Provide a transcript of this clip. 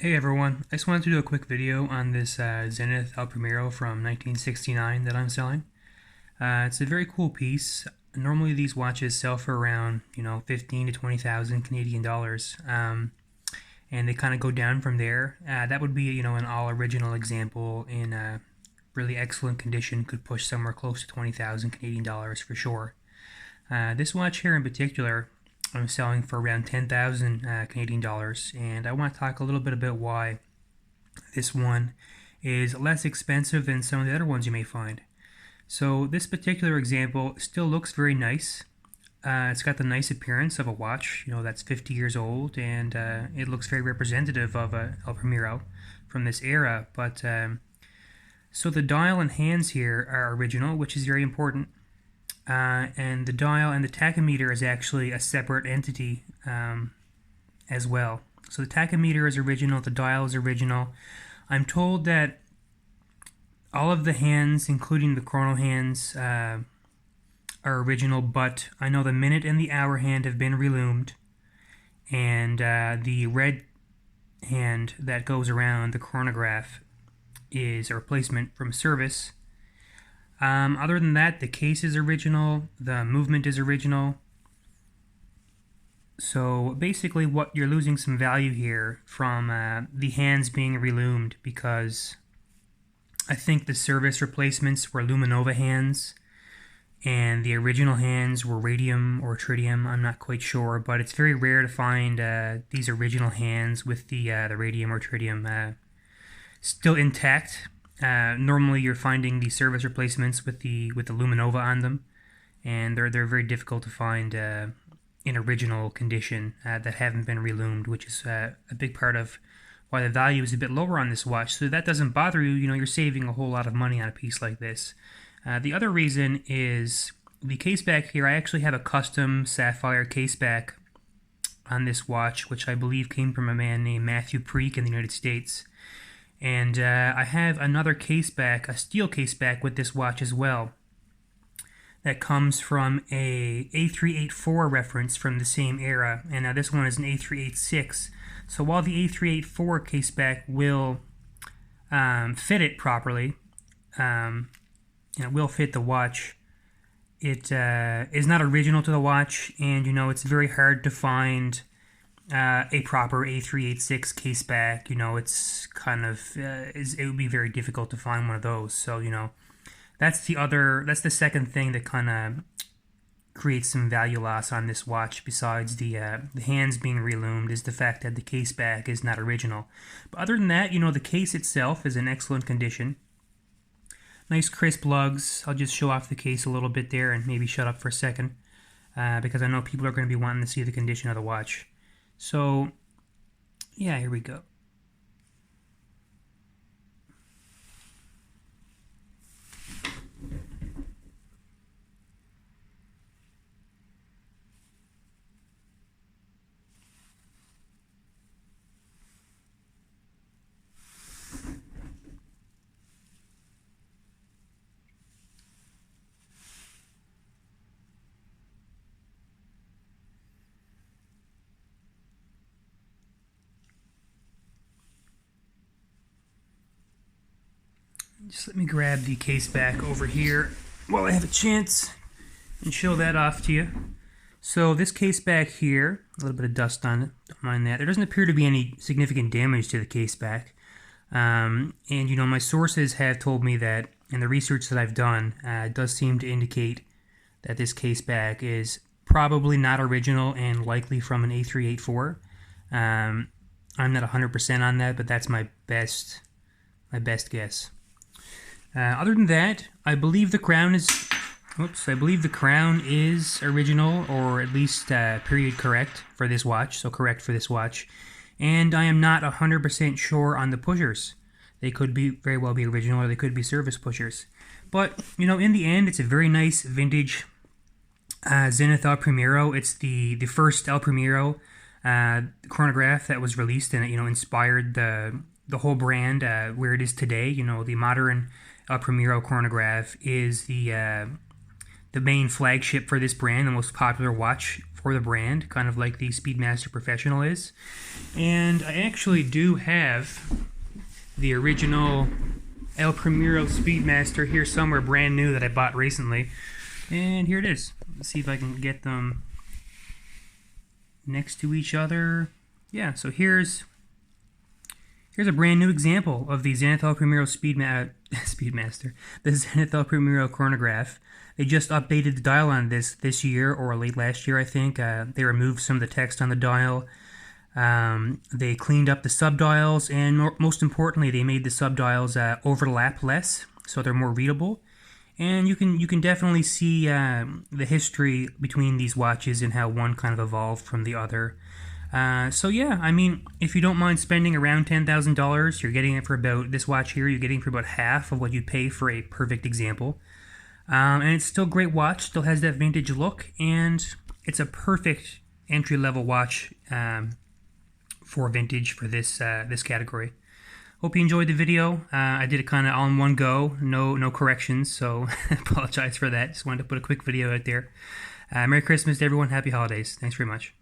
Hey everyone, I just wanted to do a quick video on this Zenith El Primero from 1969 that I'm selling. It's a very cool piece. Normally these watches sell for around, 15 to 20,000 Canadian dollars, and they kind of go down from there. That would be, an all original example in really excellent condition, could push somewhere close to 20,000 Canadian dollars for sure. This watch here in particular, I'm selling for around 10,000 Canadian dollars, and I want to talk a little bit about why this one is less expensive than some of the other ones you may find. So this particular example still looks very nice. It's got the nice appearance of a watch, that's 50 years old, and it looks very representative of a El Primero from this era. But so the dial and hands here are original, which is very important. And the dial and the tachometer is actually a separate entity as well. So the tachometer is original, the dial is original. I'm told that all of the hands, including the chrono hands, are original, but I know the minute and the hour hand have been reloomed, and the red hand that goes around the chronograph is a replacement from service. Other than that, the case is original, the movement is original. So basically what you're losing some value here from the hands being reloomed, because I think the service replacements were Luminova hands and the original hands were radium or tritium. I'm not quite sure, but it's very rare to find these original hands with the radium or tritium still intact. Normally you're finding the service replacements with the Luminova on them, and they're very difficult to find in original condition that haven't been reloomed, which is a big part of why the value is a bit lower on this watch. So that doesn't bother you, you're saving a whole lot of money on a piece like this. The other reason is the case back here. I actually have a custom sapphire case back on this watch, which I believe came from a man named Thomas Preik in the United States. And I have another case back, a steel case back with this watch as well, that comes from a a384 reference from the same era, and now this one is an a386. So while the a384 case back will fit it properly, it will fit the watch, it is not original to the watch, and it's very hard to find a proper a386 case back. It's kind of it would be very difficult to find one of those. So that's the second thing that kind of creates some value loss on this watch, besides the hands being reloomed, is the fact that the case back is not original. But other than that, the case itself is in excellent condition. Nice crisp lugs. I'll just show off the case a little bit there and maybe shut up for a second, because I know people are going to be wanting to see the condition of the watch. So, yeah, here we go. Just let me grab the case back over here while I have a chance and show that off to you. So this case back here, a little bit of dust on it, don't mind that. There doesn't appear to be any significant damage to the case back. And my sources have told me that, and the research that I've done does seem to indicate that this case back is probably not original and likely from an a384. I'm not 100% on that, but that's my best guess. Other than that, I believe the crown is original, or at least period correct for this watch, so correct for this watch. And I am not 100% sure on the pushers. They could very well be original, or they could be service pushers. But, in the end, it's a very nice vintage Zenith El Primero. It's the first El Primero chronograph that was released, and it, inspired the whole brand where it is today. The modern El Primero chronograph is the the main flagship for this brand, the most popular watch for the brand, kind of like the Speedmaster Professional is. And I actually do have the original El Primero Speedmaster here somewhere, brand new, that I bought recently. And here it is. Let's see if I can get them next to each other. Yeah, so here's a brand new example of the Zenith El Primero Speedmaster, the Zenith El Primero chronograph. They just updated the dial on this year, or late last year, I think. They removed some of the text on the dial. They cleaned up the subdials, and most importantly, they made the subdials overlap less, so they're more readable. And you can definitely see the history between these watches and how one kind of evolved from the other. So yeah, I mean, if you don't mind spending around $10,000, you're getting it for about, this watch here, you're getting for about half of what you'd pay for a perfect example. And it's still a great watch, still has that vintage look, and it's a perfect entry-level watch for vintage for this this category. Hope you enjoyed the video. I did it kind of all in one go, no corrections, so I apologize for that. Just wanted to put a quick video out there. Merry Christmas to everyone, happy holidays. Thanks very much.